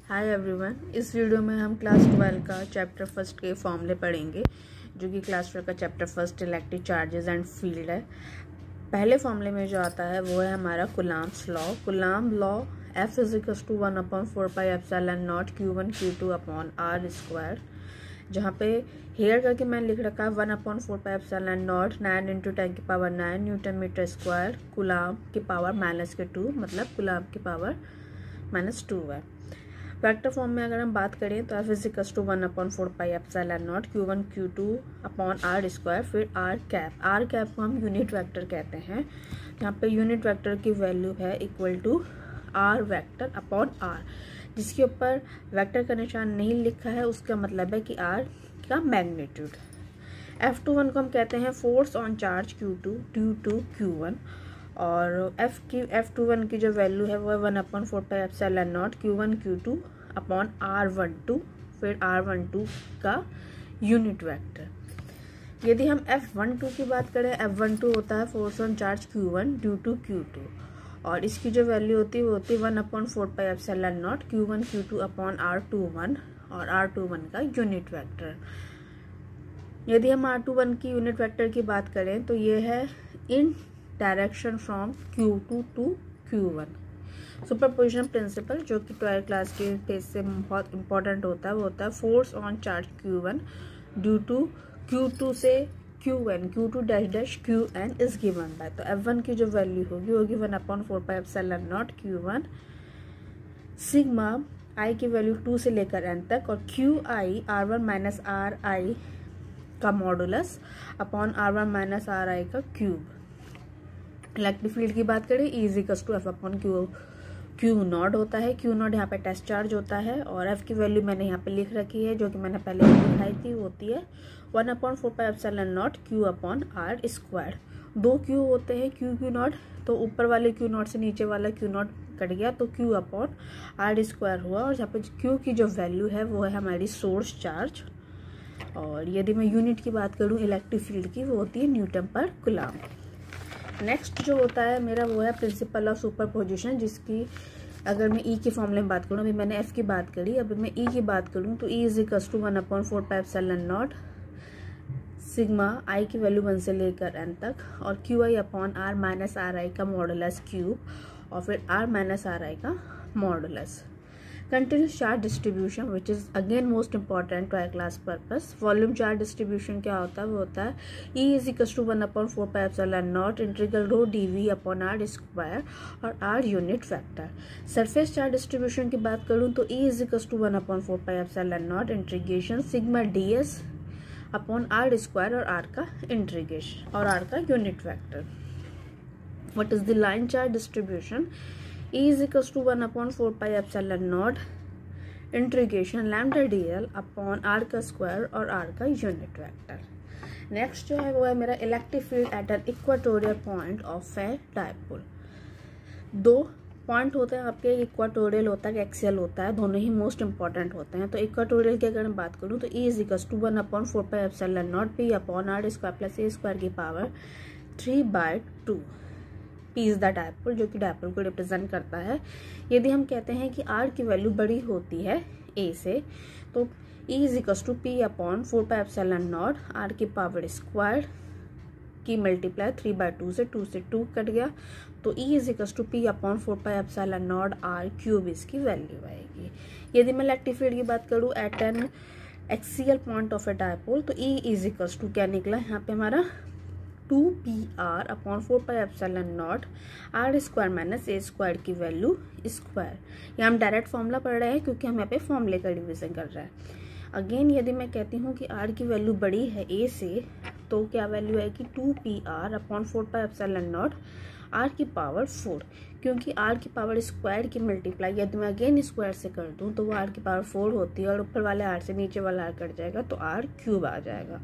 Hi everyone. इस video में हम क्लास 12 का चैप्टर फर्स्ट के फॉर्मूले पढ़ेंगे, जो कि क्लास 12 का chapter first electric charges and field है। पहले फॉर्मूले में जो आता है वो है हमारा Coulomb's law. कुलाम law F = 1/4πε0 Q1 Q2 upon R square, जहाँ पे हेयर करके मैंने लिख रखा है 1/4πε0 9 × 10⁹ न्यूटन मीटर स्क्वायर कुलाम की पावर -2, मतलब कुलाम की पावर -2 है। वेक्टर फॉर्म में अगर हम बात करें तो F = 1/4πε0 Q1 Q2 upon R square, फिर R कैप को हम यूनिट वेक्टर कहते हैं। यहाँ पे यूनिट वेक्टर की वैल्यू है equal to R vector upon R, जिसके ऊपर वेक्टर का निशान नहीं लिखा है, उसका मतलब है कि R का मैग्नीट्यूड। F21 को हम कहते हैं force on charge Q2 due to Q1, और F21 की जो वैल्यू है वो है 1/4πε0 Q1 Q2 अपॉन R12, फिर R12 का यूनिट वेक्टर। यदि हम F12 की बात करें, F12 होता है force on charge Q1 due to Q2, और इसकी जो वैल्यू होती है वो होती है 1/4πε0 Q1 Q2 अपॉन R21, और R21 का यूनिट वेक्टर। यदि हम R21 की यूनिट वेक्टर की बात करें तो ये है in direction from Q2 to Q1। Superposition principle, जो कि 12th क्लास के पेज से बहुत इंपॉर्टेंट होता है, वो होता है force on charge Q1 due to Q2 से Qn, Q2 Qn is given by, तो F1 की जो वैल्यू होगी 1/4πε0 Q1 सिग्मा i की वैल्यू 2 से लेकर n तक, और Qi R1 - Ri का मॉडुलस अपॉन R1 - Ri का क्यूब। इलेक्ट्रिक फील्ड की बात करें, E = F/Q0 होता है। Q0 यहाँ पे टेस्ट चार्ज होता है, और F की वैल्यू मैंने यहाँ पे लिख रखी है, जो कि मैंने पहले दिखाई थी, होती है 1/4πε0 Q/R स्क्वायर। दो Q होते हैं, Q0, तो ऊपर वाले Q0 से नीचे वाला Q0 कट गया तो Q/R स्क्वायर हुआ, और यहाँ पे Q की जो वैल्यू है वो है हमारी सोर्स चार्ज। और यदि मैं यूनिट की बात करूँ इलेक्ट्रिक फील्ड की, वो होती है न्यूटन पर कुलाम। नेक्स्ट जो होता है मेरा वो है प्रिंसिपल ऑफ सुपरपोजिशन, जिसकी अगर मैं E की फॉर्मूले में बात करूँ, अभी मैंने F की बात करी, अभी मैं E की बात करूँ तो E = 1/4πε0 सिग्मा i की वैल्यू 1 से लेकर n तक, और Qi अपॉन R - Ri का मॉडुलस क्यूब, और फिर R - Ri का modulus. Continuous charge distribution, which is again most important to class purpose. Volume charge distribution क्या होता है, वो होता है E = 1/4πε0 integral rho dV upon R square और R unit vector. Surface charge distribution की बात करूँ तो E = 1/4πε0 integration sigma ds upon R square और R का इंटीग्रेशन और R का unit vector. What is the line charge distribution? E = 1/4πε0 integration lambda dl upon R का स्क्वायर और R का यूनिट वेक्टर। नेक्स्ट जो है वो है मेरा electric field at an equatorial point of a dipole. दो पॉइंट होते हैं आपके, इक्वाटोरियल होता है, एक्सियल होता है, दोनों ही मोस्ट इंपॉर्टेंट होते हैं। तो इक्वाटोरियल की अगर मैं बात करूँ तो E = 1/4πε0 P upon R square plus A square की power 3/2। P is the dipole, जो कि डायपोल को रिप्रेजेंट करता है। यदि हम कहते हैं कि R की वैल्यू बड़ी होती है A से, तो E = P अपॉन 4πε0 R की पावर स्क्वायर की मल्टीप्लाई 3/2 से 2 से 2 कट गया, तो E = P upon 4πε0 R cube इसकी वैल्यू आएगी। यदि मैं इलेक्ट्रिक फील्ड की बात करूँ at an axial point of a dipole, तो E = क्या निकला यहाँ पे हमारा 2PR upon 4πε0 R square minus A square की वैल्यू स्क्वायर। ये हम डायरेक्ट फॉर्मूला पढ़ रहे हैं क्योंकि हम यहाँ पे फॉर्मूले का डिवीजन कर रहे हैं। अगेन यदि मैं कहती हूँ कि R की वैल्यू बड़ी है A से, तो क्या वैल्यू है कि 2PR अपॉन 4πε0 R की पावर 4, क्योंकि R की पावर स्क्वायर की मल्टीप्लाई यदि मैं अगेन स्क्वायर से कर दूँ तो वो R की पावर 4 होती है, और ऊपर वाले R से नीचे वाला R कट जाएगा तो R क्यूब आ जाएगा।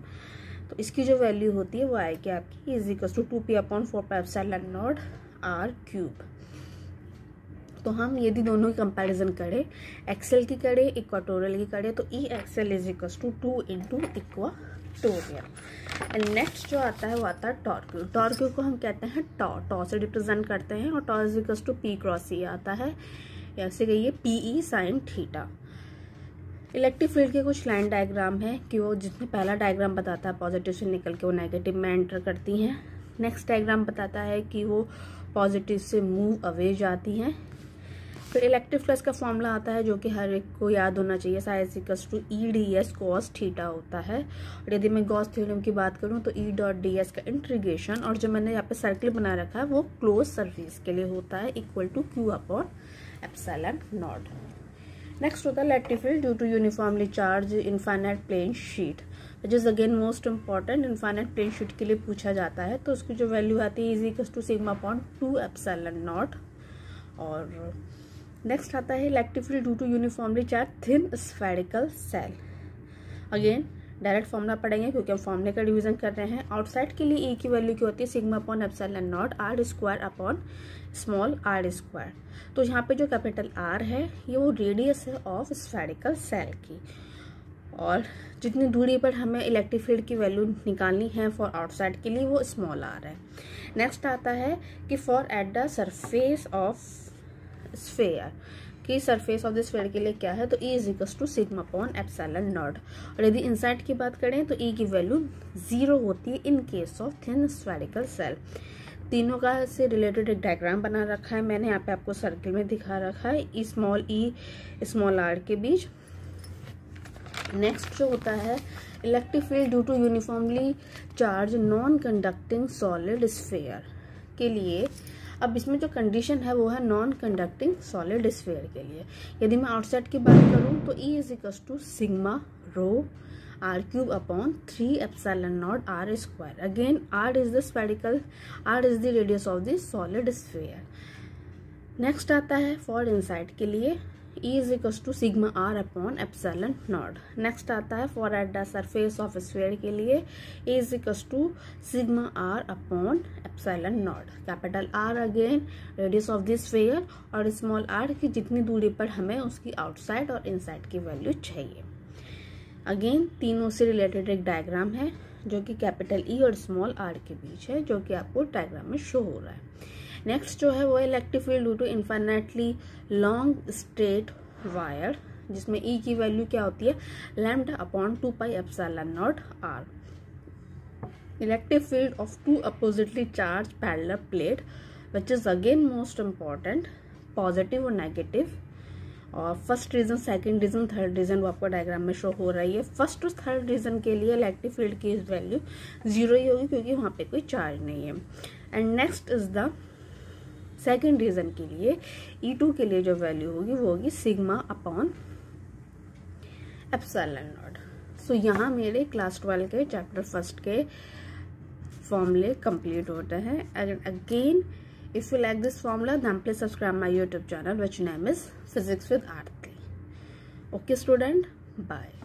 तो इसकी जो वैल्यू होती है वो आएगी आपकी = 2P अपॉन 4πε0 R क्यूब। तो हम यदि दोनों की कंपैरिजन करें, एक्सेल की करें, इक्वाटोरियल की करें, तो E axial = 2 × equatorial. And next जो आता है वो आता है टॉर्क। टॉर्क को हम कहते हैं टॉ से रिप्रेजेंट करते हैं, और टॉ = P × E आता है। या ऐसे कहिए PE sin theta. Electric field के कुछ लाइन डायग्राम है कि वो जिसमें पहला डायग्राम बताता है पॉजिटिव से निकल के वो नेगेटिव में एंटर करती हैं। नेक्स्ट डायग्राम बताता है कि वो पॉजिटिव से मूव अवे जाती हैं। फिर इलेक्ट्रिक फ्लक्स का फॉर्मूला आता है जो कि हर एक को याद होना चाहिए, E/ds cos थीटा होता है। और यदि मैं गॉस थ्योरम की बात करूं तो E.ds का इंटीग्रेशन, और जो मैंने यहाँ पे सर्किल बना रखा है वो क्लोज सरफेस के लिए होता है, इक्वल टू Q/ε0। नेक्स्ट होता है electric field due to uniformly charge infinite plane sheet, which is again most important. Infinite plane sheet के लिए पूछा जाता है, तो उसकी जो वैल्यू आती है σ/2ε0। और नेक्स्ट आता है electric field due to uniformly charge thin spherical shell. Again direct formula पढ़ेंगे क्योंकि हम फॉर्मूले का डिवीजन कर रहे हैं। आउटसाइड के लिए E की वैल्यू क्या होती है, σ/ε0 r²/r²। तो यहाँ पे जो कैपिटल R है ये वो रेडियस है ऑफ स्फेरिकल सेल की, और जितनी दूरी पर हमें इलेक्ट्रिक फील्ड की वैल्यू निकालनी है फॉर आउटसाइड के लिए वो स्मॉल r है। नेक्स्ट आता है कि for at the surface of sphere, कि सरफेस ऑफ द स्फेयर के लिए क्या है, तो E=σ/ε0। और यदि इनसाइड की बात करें तो E की वैल्यू 0 होती है in case of thin spherical cell. तीनों का से रिलेटेड एक डायग्राम बना रखा है मैंने, यहाँ पे आपको सर्किल में दिखा रखा है E स्मॉल r के बीच। नेक्स्ट जो होता है electric field due to uniformly charge non conducting solid sphere के लिए। अब इसमें जो कंडीशन है वो है नॉन कंडक्टिंग सॉलिड स्फेयर के लिए। यदि मैं आउटसाइड की बात करूं तो E=σ/3ε0r²। Again r is the radius of the solid sphere. Next आता है फॉर इनसाइड के लिए E=σr/ε0। नेक्स्ट आता है for at the surface of sphere के लिए E=σr/ε0। Capital R again radius of the sphere, और स्मॉल r की जितनी दूरी पर हमें उसकी आउटसाइड और इनसाइड की वैल्यू चाहिए। अगेन तीनों से रिलेटेड एक डायग्राम है जो कि कैपिटल E और स्मॉल r के बीच है, जो कि आपको डायग्राम में शो हो रहा है। नेक्स्ट जो है वो electric field due to infinitely long straight wire, जिसमें E की वैल्यू क्या होती है λ/2πε0r। Electric field of two oppositely charge parallel plate, which is again most important, positive और नेगेटिव। और first region, second region, third region वो आपको diagram में शो हो रही है। फर्स्ट और थर्ड रीजन के लिए इलेक्ट्रिक फील्ड की वैल्यू 0 ही होगी क्योंकि वहाँ पे कोई चार्ज नहीं है। And next is the second region के लिए E2 के लिए जो वैल्यू होगी वो होगी σ/ε0। सो यहाँ मेरे क्लास 12 के चैप्टर फर्स्ट के फॉर्मूले कंप्लीट होते हैं। Again if you like this formula then please subscribe my YouTube channel which name is Physics with Aarti. Okay student, bye.